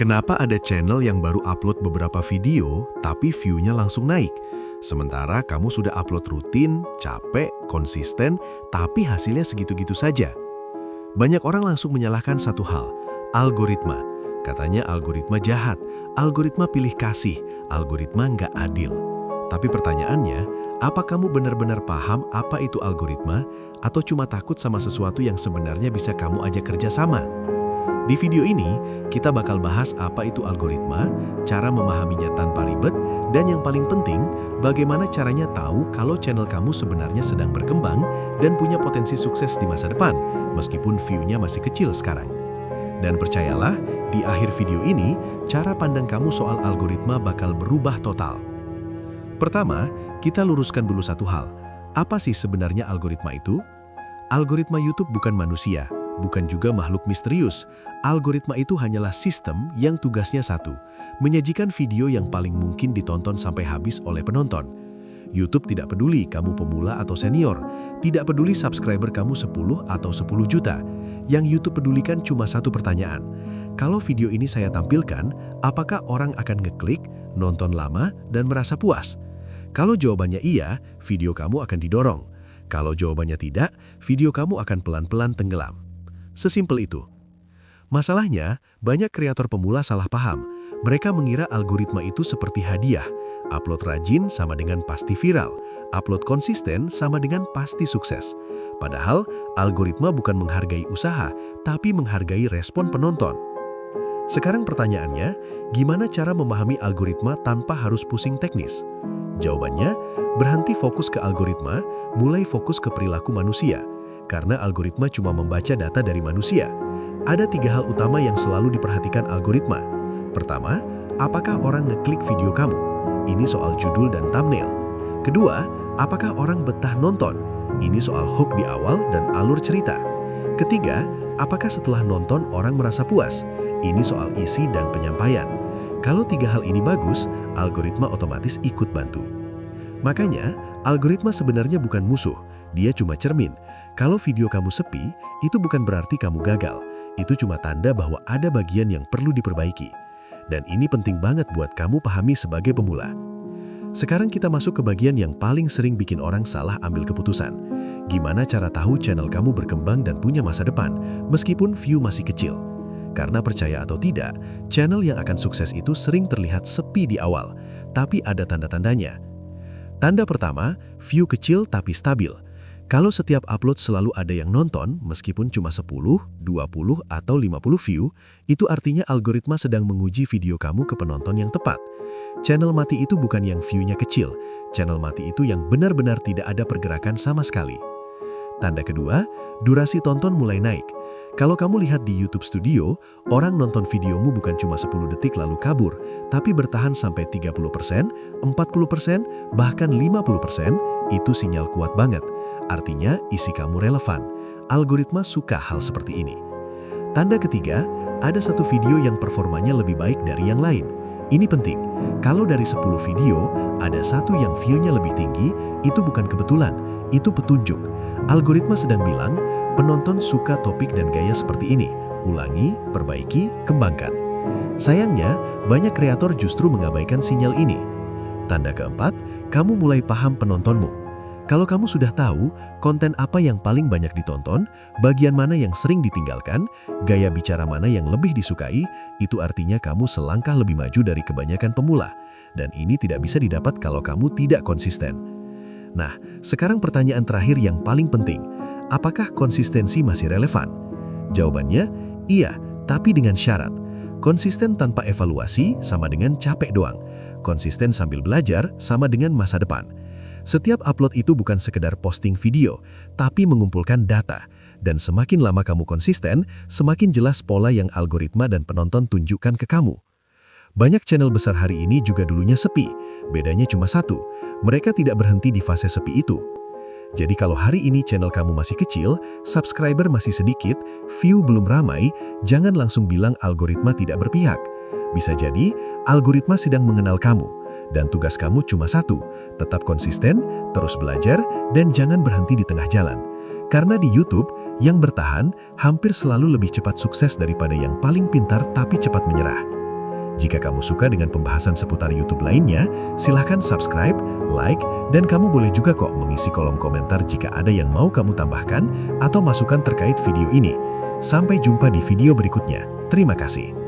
Kenapa ada channel yang baru upload beberapa video, tapi view-nya langsung naik? Sementara kamu sudah upload rutin, capek, konsisten, tapi hasilnya segitu-gitu saja. Banyak orang langsung menyalahkan satu hal, algoritma. Katanya algoritma jahat, algoritma pilih kasih, algoritma nggak adil. Tapi pertanyaannya, apa kamu benar-benar paham apa itu algoritma, atau cuma takut sama sesuatu yang sebenarnya bisa kamu ajak kerjasama? Di video ini, kita bakal bahas apa itu algoritma, cara memahaminya tanpa ribet, dan yang paling penting, bagaimana caranya tahu kalau channel kamu sebenarnya sedang berkembang dan punya potensi sukses di masa depan, meskipun view-nya masih kecil sekarang. Dan percayalah, di akhir video ini, cara pandang kamu soal algoritma bakal berubah total. Pertama, kita luruskan dulu satu hal. Apa sih sebenarnya algoritma itu? Algoritma YouTube bukan manusia, bukan juga makhluk misterius. Algoritma itu hanyalah sistem yang tugasnya satu, menyajikan video yang paling mungkin ditonton sampai habis oleh penonton. YouTube tidak peduli kamu pemula atau senior, tidak peduli subscriber kamu 10 atau 10 juta. Yang YouTube pedulikan cuma satu pertanyaan. Kalau video ini saya tampilkan, apakah orang akan ngeklik, nonton lama, dan merasa puas? Kalau jawabannya iya, video kamu akan didorong. Kalau jawabannya tidak, video kamu akan pelan-pelan tenggelam. Sesimpel itu. Masalahnya, banyak kreator pemula salah paham. Mereka mengira algoritma itu seperti hadiah. Upload rajin sama dengan pasti viral. Upload konsisten sama dengan pasti sukses. Padahal, algoritma bukan menghargai usaha, tapi menghargai respon penonton. Sekarang pertanyaannya, gimana cara memahami algoritma tanpa harus pusing teknis? Jawabannya, berhenti fokus ke algoritma, mulai fokus ke perilaku manusia. Karena algoritma cuma membaca data dari manusia. Ada 3 hal utama yang selalu diperhatikan algoritma. Pertama, apakah orang ngeklik video kamu? Ini soal judul dan thumbnail. Kedua, apakah orang betah nonton? Ini soal hook di awal dan alur cerita. Ketiga, apakah setelah nonton orang merasa puas? Ini soal isi dan penyampaian. Kalau 3 hal ini bagus, algoritma otomatis ikut bantu. Makanya, algoritma sebenarnya bukan musuh, dia cuma cermin. Kalau video kamu sepi, itu bukan berarti kamu gagal. Itu cuma tanda bahwa ada bagian yang perlu diperbaiki. Dan ini penting banget buat kamu pahami sebagai pemula. Sekarang kita masuk ke bagian yang paling sering bikin orang salah ambil keputusan. Gimana cara tahu channel kamu berkembang dan punya masa depan, meskipun view masih kecil? Karena percaya atau tidak, channel yang akan sukses itu sering terlihat sepi di awal, tapi ada tanda-tandanya. Tanda pertama, view kecil tapi stabil. Kalau setiap upload selalu ada yang nonton, meskipun cuma 10, 20, atau 50 view, itu artinya algoritma sedang menguji video kamu ke penonton yang tepat. Channel mati itu bukan yang view-nya kecil, channel mati itu yang benar-benar tidak ada pergerakan sama sekali. Tanda kedua, durasi tonton mulai naik. Kalau kamu lihat di YouTube Studio, orang nonton videomu bukan cuma 10 detik lalu kabur, tapi bertahan sampai 30%, 40%, bahkan 50%, itu sinyal kuat banget. Artinya, isi kamu relevan. Algoritma suka hal seperti ini. Tanda ketiga, ada satu video yang performanya lebih baik dari yang lain. Ini penting. Kalau dari 10 video, ada satu yang view-nya lebih tinggi, itu bukan kebetulan, itu petunjuk. Algoritma sedang bilang, penonton suka topik dan gaya seperti ini. Ulangi, perbaiki, kembangkan. Sayangnya, banyak kreator justru mengabaikan sinyal ini. Tanda keempat, kamu mulai paham penontonmu. Kalau kamu sudah tahu konten apa yang paling banyak ditonton, bagian mana yang sering ditinggalkan, gaya bicara mana yang lebih disukai, itu artinya kamu selangkah lebih maju dari kebanyakan pemula. Dan ini tidak bisa didapat kalau kamu tidak konsisten. Nah, sekarang pertanyaan terakhir yang paling penting. Apakah konsistensi masih relevan? Jawabannya, iya, tapi dengan syarat. Konsisten tanpa evaluasi sama dengan capek doang. Konsisten sambil belajar sama dengan masa depan. Setiap upload itu bukan sekedar posting video, tapi mengumpulkan data. Dan semakin lama kamu konsisten, semakin jelas pola yang algoritma dan penonton tunjukkan ke kamu. Banyak channel besar hari ini juga dulunya sepi. Bedanya cuma satu, mereka tidak berhenti di fase sepi itu. Jadi kalau hari ini channel kamu masih kecil, subscriber masih sedikit, view belum ramai, jangan langsung bilang algoritma tidak berpihak. Bisa jadi, algoritma sedang mengenal kamu. Dan tugas kamu cuma satu, tetap konsisten, terus belajar, dan jangan berhenti di tengah jalan. Karena di YouTube, yang bertahan hampir selalu lebih cepat sukses daripada yang paling pintar tapi cepat menyerah. Jika kamu suka dengan pembahasan seputar YouTube lainnya, silahkan subscribe, like, dan kamu boleh juga kok mengisi kolom komentar jika ada yang mau kamu tambahkan atau masukan terkait video ini. Sampai jumpa di video berikutnya. Terima kasih.